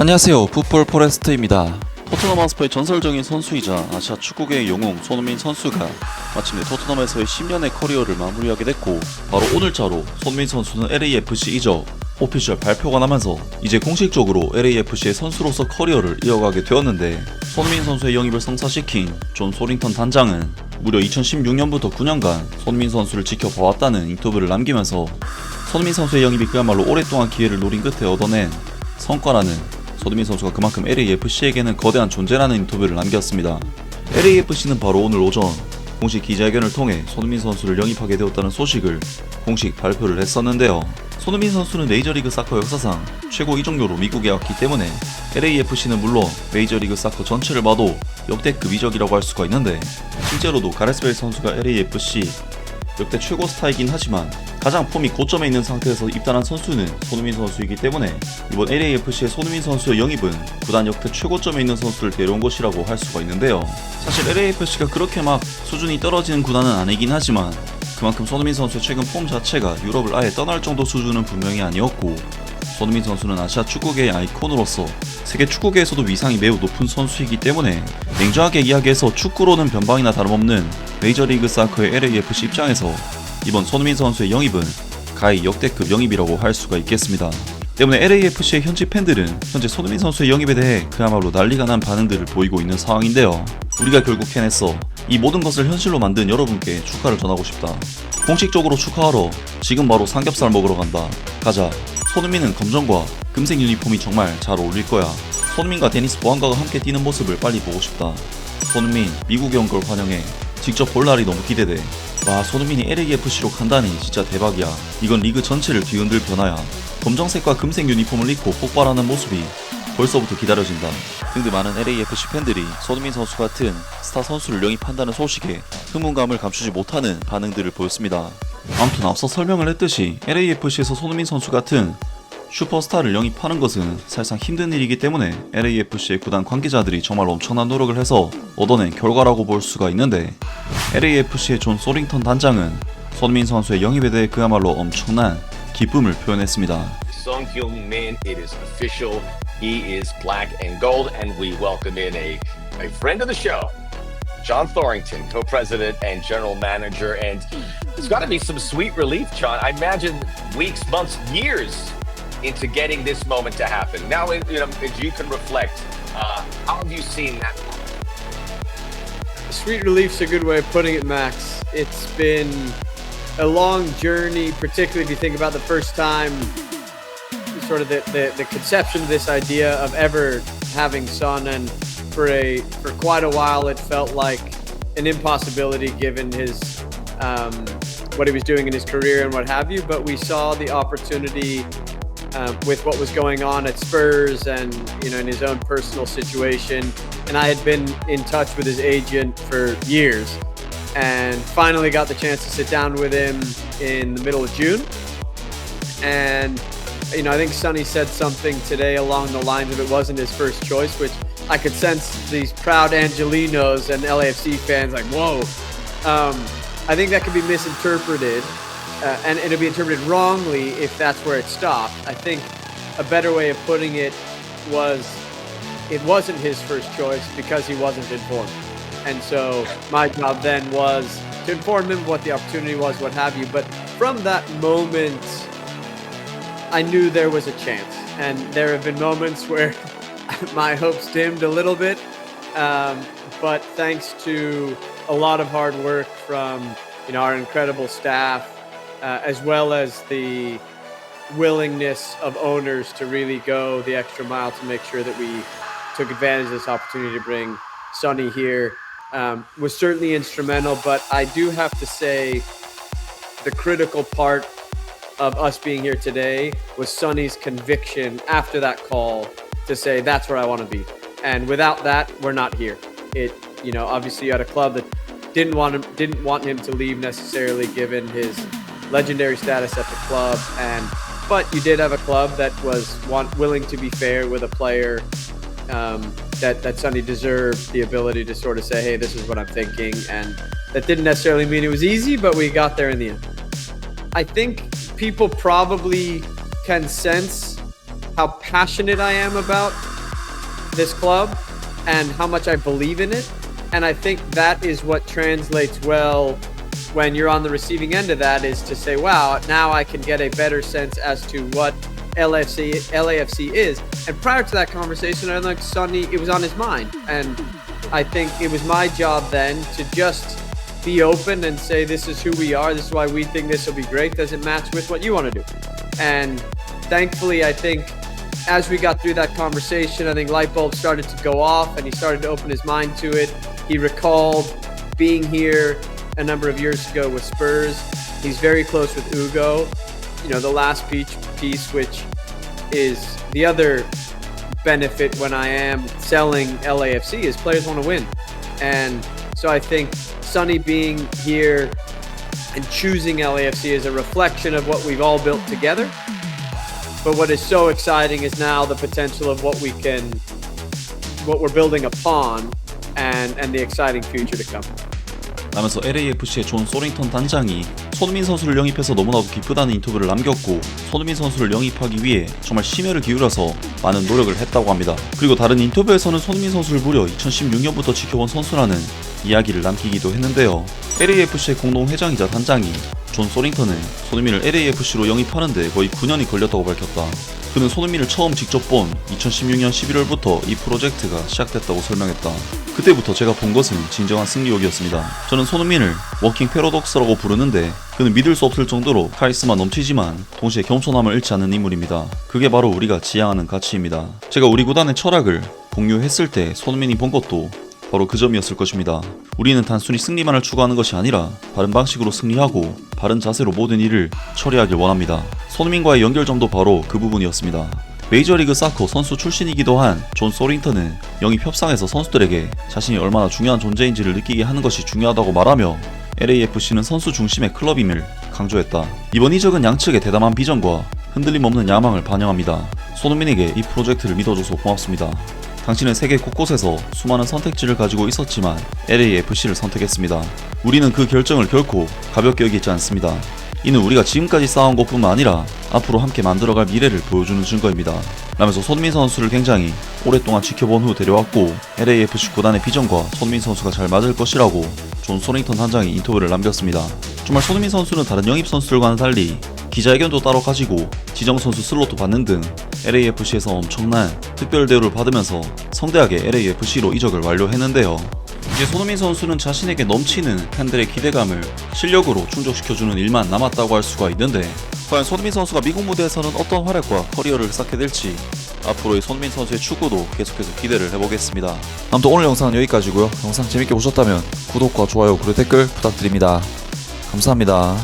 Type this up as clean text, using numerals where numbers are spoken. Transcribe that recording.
안녕하세요. 풋볼 포레스트입니다. 토트넘 하스퍼의 전설적인 선수이자 아시아 축구계의 영웅 손흥민 선수가 마침내 토트넘에서의 10년의 커리어를 마무리하게 됐고, 바로 오늘자로 손흥민 선수는 LAFC 이적 오피셜 발표가 나면서 이제 공식적으로 LAFC의 선수로서 커리어를 이어가게 되었는데, 손흥민 선수의 영입을 성사시킨 존 소링턴 단장은 무려 2016년부터 9년간 손흥민 선수를 지켜봐왔다는 인터뷰를 남기면서 손흥민 선수의 영입이 그야말로 오랫동안 기회를 노린 끝에 얻어낸 성과라는, 손흥민 선수가 그만큼 LAFC에게는 거대한 존재라는 인터뷰를 남겼습니다. LAFC는 바로 오늘 오전 공식 기자회견을 통해 손흥민 선수를 영입하게 되었다는 소식을 공식 발표를 했었는데요. 손흥민 선수는 메이저리그 사커 역사상 최고 이적료로 미국에 왔기 때문에 LAFC는 물론 메이저리그 사커 전체를 봐도 역대급 이적이라고 할 수가 있는데, 실제로도 가레스 베일 선수가 LAFC 역대 최고 스타이긴 하지만 가장 폼이 고점에 있는 상태에서 입단한 선수는 손흥민 선수이기 때문에 이번 LAFC의 손흥민 선수의 영입은 구단 역대 최고점에 있는 선수를 데려온 것이라고 할 수가 있는데요. 사실 LAFC가 그렇게 막 수준이 떨어지는 구단은 아니긴 하지만 그만큼 손흥민 선수의 최근 폼 자체가 유럽을 아예 떠날 정도 수준은 분명히 아니었고, 손흥민 선수는 아시아 축구계의 아이콘으로서 세계 축구계에서도 위상이 매우 높은 선수이기 때문에 냉정하게 이야기해서 축구로는 변방이나 다름없는 메이저리그 사커의 LAFC 입장에서 이번 손흥민 선수의 영입은 가히 역대급 영입이라고 할 수가 있겠습니다. 때문에 LAFC의 현지 팬들은 현재 손흥민 선수의 영입에 대해 그야말로 난리가 난 반응들을 보이고 있는 상황인데요. 우리가 결국 해냈어. 이 모든 것을 현실로 만든 여러분께 축하를 전하고 싶다. 공식적으로 축하하러 지금 바로 삼겹살 먹으러 간다. 가자. 손흥민은 검정과 금색 유니폼이 정말 잘 어울릴 거야. 손흥민과 데니스 보안가가 함께 뛰는 모습을 빨리 보고 싶다. 손흥민 미국에 온 걸 환영해. 직접 볼 날이 너무 기대돼. 와, 손흥민이 LAFC로 간다니 진짜 대박이야. 이건 리그 전체를 뒤흔들 변화야. 검정색과 금색 유니폼을 입고 폭발하는 모습이 벌써부터 기다려진다. 등등 많은 LAFC 팬들이 손흥민 선수 같은 스타 선수를 영입한다는 소식에 흥분감을 감추지 못하는 반응들을 보였습니다. 아무튼 앞서 설명을 했듯이 LAFC에서 손흥민 선수 같은 슈퍼스타를 영입하는 것은 사실상 힘든 일이기 때문에 LAFC의 구단 관계자들이 정말 엄청난 노력을 해서 얻어낸 결과라고 볼 수가 있는데, LAFC의 존 소링턴 단장은 손흥민 선수의 영입에 대해 그야말로 엄청난 기쁨을 표현했습니다. Sung Hyun-min, it is official. He is black and gold, and we welcome in a friend of the show, John Thorrington, co-president and general manager. And it's got to be some sweet relief, John. I imagine weeks, months, years into getting this moment to happen. Now, as you can reflect, how have you seen that? Sweet relief's a good way of putting it, Max. It's been a long journey, particularly if you think about the first time, sort of the conception of this idea of ever having Son, and for quite a while it felt like an impossibility given his what he was doing in his career and what have you. But we saw the opportunity with what was going on at Spurs and in his own personal situation, and I had been in touch with his agent for years, and finally got the chance to sit down with him in the middle of June. And I think Sonny said something today along the lines of it wasn't his first choice, which I could sense these proud Angelinos and LAFC fans like, whoa. I think that could be misinterpreted, and it'll be interpreted wrongly if that's where it stopped. I think a better way of putting it was it wasn't his first choice because he wasn't informed. And so my job then was to inform him what the opportunity was, what have you. But from that moment, I knew there was a chance. And there have been moments where my hopes dimmed a little bit. But thanks to a lot of hard work from our incredible staff, as well as the willingness of owners to really go the extra mile to make sure that we took advantage of this opportunity to bring Sonny here, was certainly instrumental. But I do have to say the critical part of us being here today was Sonny's conviction after that call to say that's where I want to be. And without that, we're not here. Obviously you had a club that didn't want him to leave necessarily given his legendary status at the club, but you did have a club that was willing to be fair with a player that Sonny deserved the ability to sort of say, hey, this is what I'm thinking. And that didn't necessarily mean it was easy, but we got there in the end. I think people probably can sense how passionate I am about this club and how much I believe in it. And I think that is what translates well when you're on the receiving end of that, is to say, wow, now I can get a better sense as to what LAFC is. And prior to that conversation, I think Sonny, it was on his mind. And I think it was my job then to just be open and say, this is who we are. This is why we think this will be great. Does it match with what you want to do? And thankfully, I think as we got through that conversation, I think light bulbs started to go off and he started to open his mind to it. He recalled being here a number of years ago with Spurs. He's very close with Ugo. You know, the last piece, which is the other benefit when I am selling LAFC, is players want to win. And so I think Sonny being here and choosing LAFC is a reflection of what we've all built together. But what is so exciting is now the potential of what we're building upon and the exciting future to come. 라면서 LAFC의 존 소링턴 단장이 손흥민 선수를 영입해서 너무나도 기쁘다는 인터뷰를 남겼고, 손흥민 선수를 영입하기 위해 정말 심혈을 기울여서 많은 노력을 했다고 합니다. 그리고 다른 인터뷰에서는 손흥민 선수를 무려 2016년부터 지켜본 선수라는 이야기를 남기기도 했는데요. LAFC의 공동회장이자 단장이 존 소링턴은 손흥민을 LAFC로 영입하는데 거의 9년이 걸렸다고 밝혔다. 그는 손흥민을 처음 직접 본 2016년 11월부터 이 프로젝트가 시작됐다고 설명했다. 그때부터 제가 본 것은 진정한 승리욕이었습니다. 저는 손흥민을 워킹 패러독스라고 부르는데, 그는 믿을 수 없을 정도로 카리스마 넘치지만 동시에 겸손함을 잃지 않는 인물입니다. 그게 바로 우리가 지향하는 가치입니다. 제가 우리 구단의 철학을 공유했을 때 손흥민이 본 것도 바로 그 점이었을 것입니다. 우리는 단순히 승리만을 추구하는 것이 아니라 바른 방식으로 승리하고 바른 자세로 모든 일을 처리하길 원합니다. 손흥민과의 연결점도 바로 그 부분이었습니다. 메이저리그 사커 선수 출신이기도 한 존 소링턴은 영입 협상에서 선수들에게 자신이 얼마나 중요한 존재인지를 느끼게 하는 것이 중요하다고 말하며 LAFC는 선수 중심의 클럽임을 강조했다. 이번 이적은 양측의 대담한 비전과 흔들림 없는 야망을 반영합니다. 손흥민에게 이 프로젝트를 믿어줘서 고맙습니다. 당신은 세계 곳곳에서 수많은 선택지를 가지고 있었지만 LAFC를 선택했습니다. 우리는 그 결정을 결코 가볍게 여기지 않습니다. 이는 우리가 지금까지 쌓아온 것뿐만 아니라 앞으로 함께 만들어갈 미래를 보여주는 증거입니다. 라면서 손흥민 선수를 굉장히 오랫동안 지켜본 후 데려왔고 LAFC 구단의 비전과 손흥민 선수가 잘 맞을 것이라고 존 소링턴 단장이 인터뷰를 남겼습니다. 정말 손흥민 선수는 다른 영입 선수들과는 달리 기자회견도 따로 가지고 지정선수 슬롯도 받는 등 LAFC에서 엄청난 특별 대우를 받으면서 성대하게 LAFC로 이적을 완료했는데요. 이제 손흥민 선수는 자신에게 넘치는 팬들의 기대감을 실력으로 충족시켜주는 일만 남았다고 할 수가 있는데, 과연 손흥민 선수가 미국 무대에서는 어떤 활약과 커리어를 쌓게 될지 앞으로의 손흥민 선수의 축구도 계속해서 기대를 해보겠습니다. 아무튼 오늘 영상은 여기까지고요. 영상 재밌게 보셨다면 구독과 좋아요 그리고 댓글 부탁드립니다. 감사합니다.